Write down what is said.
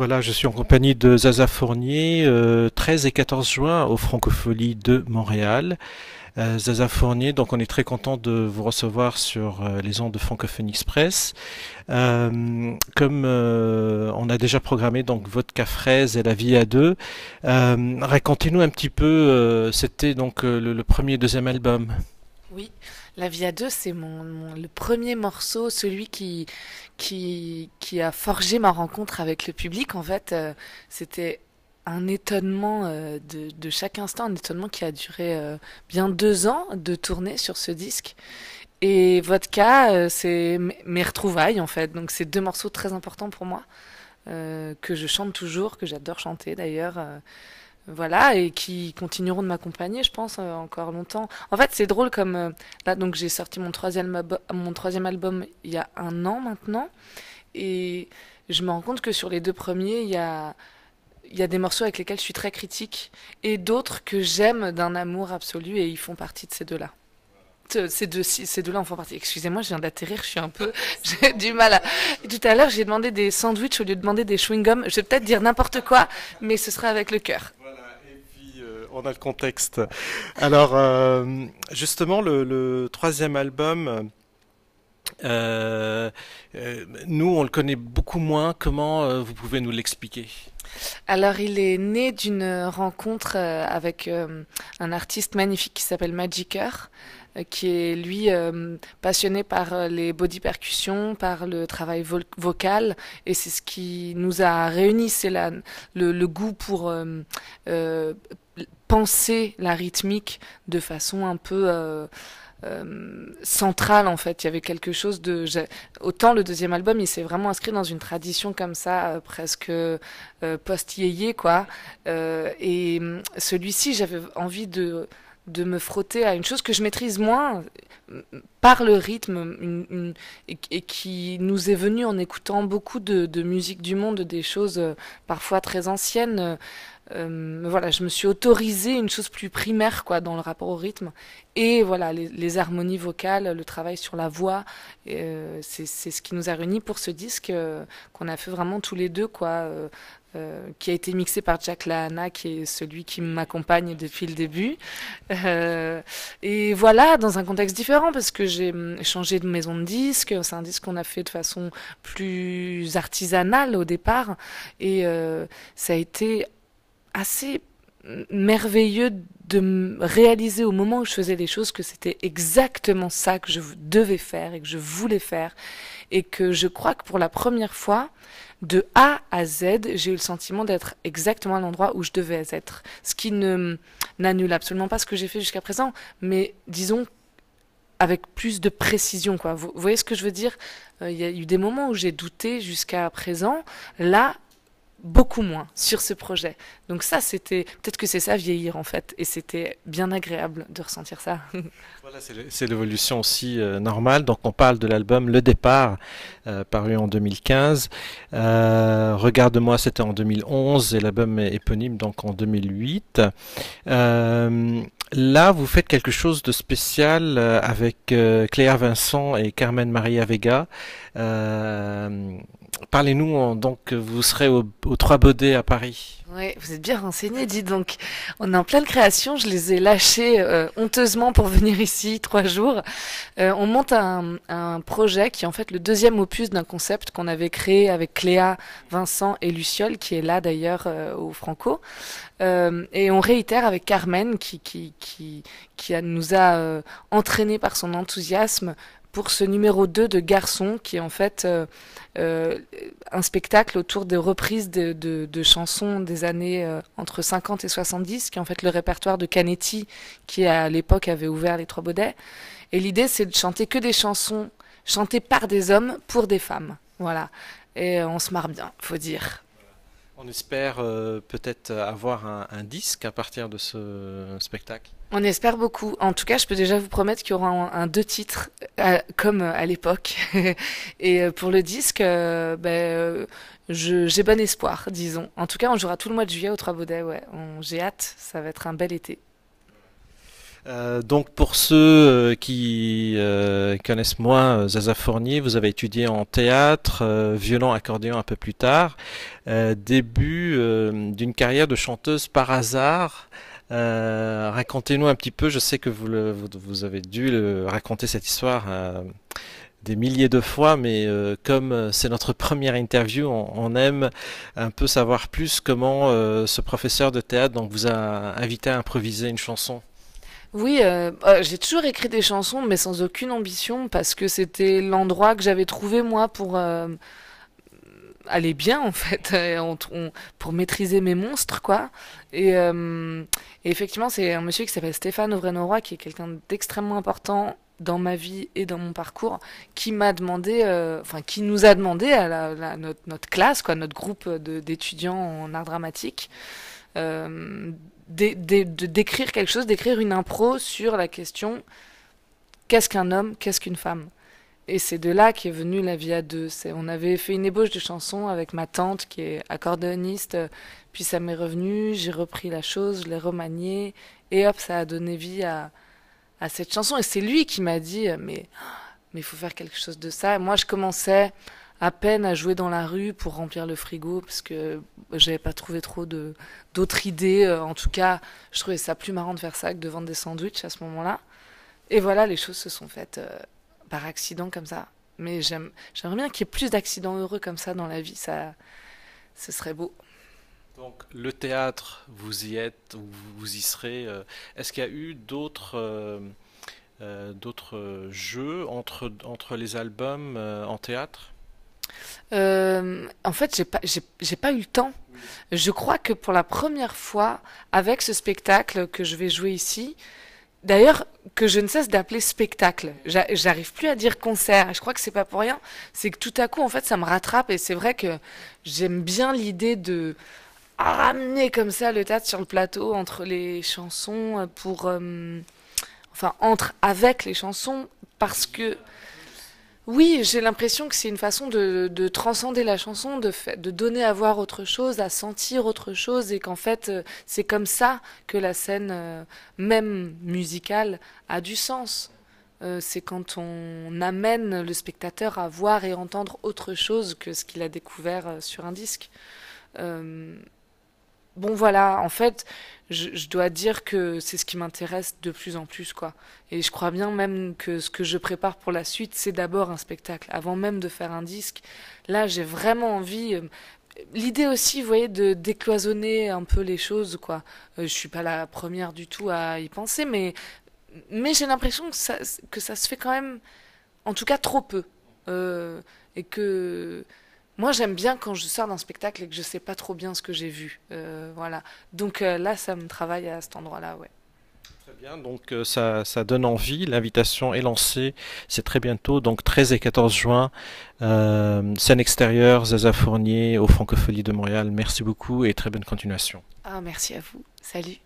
Voilà, je suis en compagnie de Zaza Fournier, 13 et 14 juin aux Francopholies de Montréal. Zaza Fournier, donc on est très content de vous recevoir sur les ondes de Francophonie Express. Comme on a déjà programmé donc Vodka Fraise et La Vie à deux, racontez-nous un petit peu, c'était donc le premier et deuxième album. Oui, La Vie à deux, c'est le premier morceau, celui qui a forgé ma rencontre avec le public. En fait, c'était un étonnement de chaque instant, un étonnement qui a duré bien 2 ans de tournée sur ce disque. Et Vodka, c'est mes retrouvailles en fait. Donc c'est deux morceaux très importants pour moi, que je chante toujours, que j'adore chanter d'ailleurs. Voilà, et qui continueront de m'accompagner, je pense, encore longtemps. En fait, c'est drôle comme là, donc j'ai sorti mon troisième album il y a 1 an maintenant, et je me rends compte que sur les deux premiers, il y a des morceaux avec lesquels je suis très critique, et d'autres que j'aime d'un amour absolu, et ils font partie de ces deux-là. Ces deux-là en font partie. Excusez-moi, je viens d'atterrir, je suis un peu, j'ai du mal à. Tout à l'heure, j'ai demandé des sandwichs au lieu de demander des chewing-gums. Je vais peut-être dire n'importe quoi, mais ce sera avec le cœur. Voilà, et puis on a le contexte. Alors, justement, le troisième album, nous, on le connaît beaucoup moins. Comment vous pouvez nous l'expliquer? Alors, il est né d'une rencontre avec un artiste magnifique qui s'appelle Magiker, qui est lui passionné par les body percussions, par le travail vocal, et c'est ce qui nous a réunis, c'est le goût pour euh, penser la rythmique de façon un peu centrale en fait. Il y avait quelque chose de autant le deuxième album il s'est vraiment inscrit dans une tradition comme ça presque post-yéyé quoi. Et celui-ci j'avais envie de me frotter à une chose que je maîtrise moins par le rythme et qui nous est venu en écoutant beaucoup de musique du monde, des choses parfois très anciennes. Voilà, je me suis autorisée une chose plus primaire quoi dans le rapport au rythme et voilà les harmonies vocales, le travail sur la voix, c'est ce qui nous a réunis pour ce disque qu'on a fait vraiment tous les deux quoi. Qui a été mixé par Jack Lahana, qui est celui qui m'accompagne depuis le début. Et voilà, dans un contexte différent, parce que j'ai changé de maison de disque. C'est un disque qu'on a fait de façon plus artisanale au départ. Et ça a été assez merveilleux de réaliser au moment où je faisais les choses que c'était exactement ça que je devais faire et que je voulais faire et que je crois que pour la première fois de A à Z j'ai eu le sentiment d'être exactement à l'endroit où je devais être, ce qui ne n'annule absolument pas ce que j'ai fait jusqu'à présent, mais disons avec plus de précision quoi. Vous voyez ce que je veux dire? Il y a eu des moments où j'ai douté jusqu'à présent, là beaucoup moins sur ce projet. Donc ça, c'était peut-être que c'est ça vieillir en fait, et c'était bien agréable de ressentir ça. Voilà, c'est l'évolution aussi normale. Donc, on parle de l'album Le Départ, paru en 2015. Regarde-moi, c'était en 2011 et l'album est éponyme donc en 2008. Là, vous faites quelque chose de spécial avec Cléa Vincent et Carmen Maria Vega. Euh, Parlez-nous, donc, vous serez au Trois Baudets à Paris. Oui, vous êtes bien renseigné, dis donc. On est en pleine création, je les ai lâchés honteusement pour venir ici 3 jours. On monte un projet qui est en fait le deuxième opus d'un concept qu'on avait créé avec Cléa, Vincent et Luciole, qui est là d'ailleurs au Franco. Et on réitère avec Carmen nous a entraînés par son enthousiasme pour ce numéro 2 de Garçon, qui est en fait euh, un spectacle autour de reprises de chansons des années entre 50 et 70, qui est en fait le répertoire de Canetti, qui à l'époque avait ouvert les Trois Baudets. Et l'idée, c'est de chanter que des chansons chantées par des hommes pour des femmes. Voilà. Et on se marre bien, faut dire. On espère peut-être avoir un disque à partir de ce spectacle. On espère beaucoup. En tout cas, je peux déjà vous promettre qu'il y aura un 2 titres, comme à l'époque. Et pour le disque, j'ai bon espoir, disons. En tout cas, on jouera tout le mois de juillet au Trois Baudets, ouais. J'ai hâte, ça va être un bel été. Donc pour ceux qui connaissent moins Zaza Fournier, vous avez étudié en théâtre, violon, accordéon un peu plus tard. Début d'une carrière de chanteuse par hasard. Racontez-nous un petit peu, je sais que vous avez dû raconter cette histoire des milliers de fois, mais comme c'est notre première interview, on aime un peu savoir plus comment ce professeur de théâtre donc, vous a invité à improviser une chanson. Oui, j'ai toujours écrit des chansons, mais sans aucune ambition, parce que c'était l'endroit que j'avais trouvé moi pour aller bien en fait, pour maîtriser mes monstres quoi. Et effectivement, c'est un monsieur qui s'appelle Stéphane Auvray-Noroy, qui est quelqu'un d'extrêmement important dans ma vie et dans mon parcours, qui m'a demandé, enfin qui nous a demandé à notre classe, quoi, notre groupe d'étudiants en art dramatique, euh, d'écrire quelque chose, d'écrire une impro sur la question qu'est-ce qu'un homme, qu'est-ce qu'une femme. Et c'est de là qu'est venue La vie à deux. On avait fait une ébauche de chanson avec ma tante qui est accordéoniste, puis ça m'est revenu, j'ai repris la chose, je l'ai remaniée, et hop, ça a donné vie à cette chanson. Et c'est lui qui m'a dit, mais il faut faire quelque chose de ça. Et moi, je commençais à peine à jouer dans la rue pour remplir le frigo, parce que j'avais pas trouvé trop d'autres idées. En tout cas, je trouvais ça plus marrant de faire ça que de vendre des sandwichs à ce moment-là. Et voilà, les choses se sont faites par accident comme ça. Mais j'aimerais bien qu'il y ait plus d'accidents heureux comme ça dans la vie. Ça, ce serait beau. Donc le théâtre, vous y êtes, ou vous y serez. Est-ce qu'il y a eu d'autres jeux entre les albums en théâtre? En fait, j'ai pas eu le temps. Je crois que pour la première fois, avec ce spectacle que je vais jouer ici, d'ailleurs, que je ne cesse d'appeler spectacle. J'arrive plus à dire concert. Et je crois que c'est pas pour rien. C'est que tout à coup, en fait, ça me rattrape. Et c'est vrai que j'aime bien l'idée de ramener comme ça le théâtre sur le plateau entre les chansons enfin, avec les chansons. Parce que, oui, j'ai l'impression que c'est une façon de transcender la chanson, de donner à voir autre chose, à sentir autre chose, et qu'en fait, c'est comme ça que la scène, même musicale, a du sens. C'est quand on amène le spectateur à voir et entendre autre chose que ce qu'il a découvert sur un disque. Euh, Bon voilà, en fait, je dois dire que c'est ce qui m'intéresse de plus en plus, quoi. Et je crois bien même que ce que je prépare pour la suite, c'est d'abord un spectacle, avant même de faire un disque. Là, j'ai vraiment envie. L'idée aussi, vous voyez, de décloisonner un peu les choses, quoi. Je suis pas la première du tout à y penser, mais j'ai l'impression que ça se fait quand même, en tout cas trop peu. Et que moi, j'aime bien quand je sors d'un spectacle et que je sais pas trop bien ce que j'ai vu. Voilà. Donc là, ça me travaille à cet endroit-là, ouais. Très bien, donc ça donne envie. L'invitation est lancée, c'est très bientôt, donc 13 et 14 juin, scène extérieure, Zaza Fournier, au Francophonie de Montréal. Merci beaucoup et très bonne continuation. Ah, merci à vous. Salut.